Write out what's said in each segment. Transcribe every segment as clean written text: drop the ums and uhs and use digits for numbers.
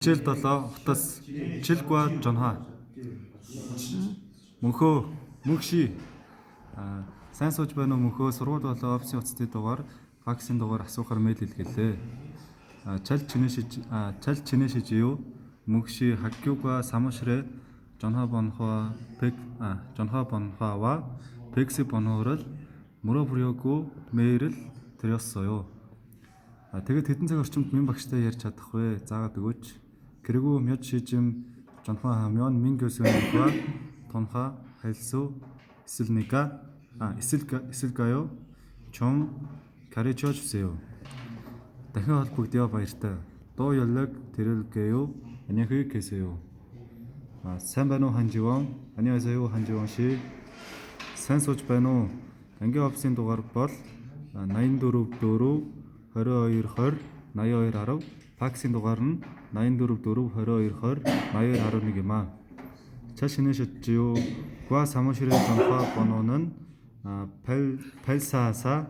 Хичээл 7 утас Чилгва Жонха мөнхөө мөнхши сайн сууж байна уу мөнхөө сургууль болоо офисын утасны дугаар факсын дугаар асуухаар мэйл илгэлээ. Чал чинэшиж юу мөнхши хаккюга самошре Жонха бонхоо пек Жонха бонхаава пекси бонхорол мөрөбрёгу мэйрэл тэрёссоё. Тэгээд хэдэн цаг орчимд минь багштай ярьж чадах вэ? Заагаад өгөөч. 그리고 몇 시쯤 전화하면 민교수님과 통화할 수 있을까요? 좀 가르쳐 주세요. дахин холбогдъё баяртай. 또 연락 드릴게요. 안녕히 계세요. сайн байна уу 한지원? 안녕하세요 한지원 씨. сайн сууж байна уу? Ангийн офисын дугаар бол 84 22 20 82 10. факсийн дугаар нь 84 4 22 20 82 11 юм аа. 잘 지내셨지요? 과 사무실의 전화 번호는 844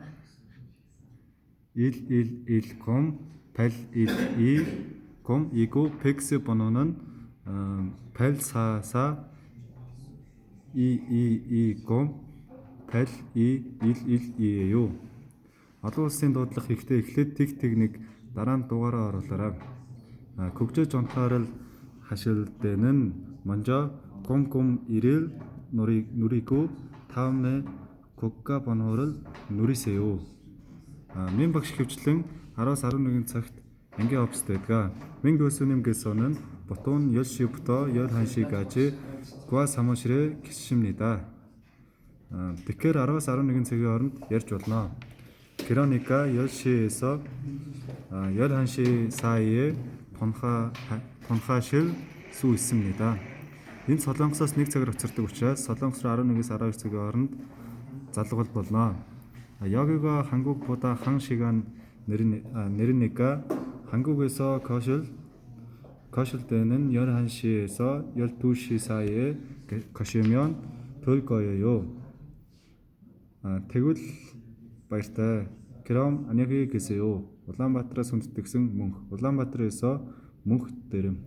1110 8120이고 팩스 번호는 844 2220 8211이에요. олон улсын дуудлага хийхдээ эхлээд тэг нэг дараа нь дугаараа оруулаарай. 국제 전화를 하실 때는 먼저 001을 누르고 다음에 국가 번호를 누르세요. Min багш хөвчлэн 10-11 цагт ангийн оффист байдаг. Min 교수님께서는 보통 10시부터 11시까지 과 사무실에 계십니다. Тэгэхээр 10-11 цагийн хооронд ярьж болно. 그러니까 10시에서 11시 사이에 통화하실 수 있습니다. Энэ Солонгосоос 1 цагаар хоцордог учраас Солонгос руу 11-ээс 12 цагийн хооронд залгуул болно. 여기가 한국보다 1시간 느리니까 한국에서 거실 때는 11시에서 12시 사이에 거시면 될 거예요. тэгвэл баяртай. 그럼 안녕히 계세요. Улаанбаатараас хүндэтгсэн мөнх. Улаанбаатар에서 мөнх дэрэм.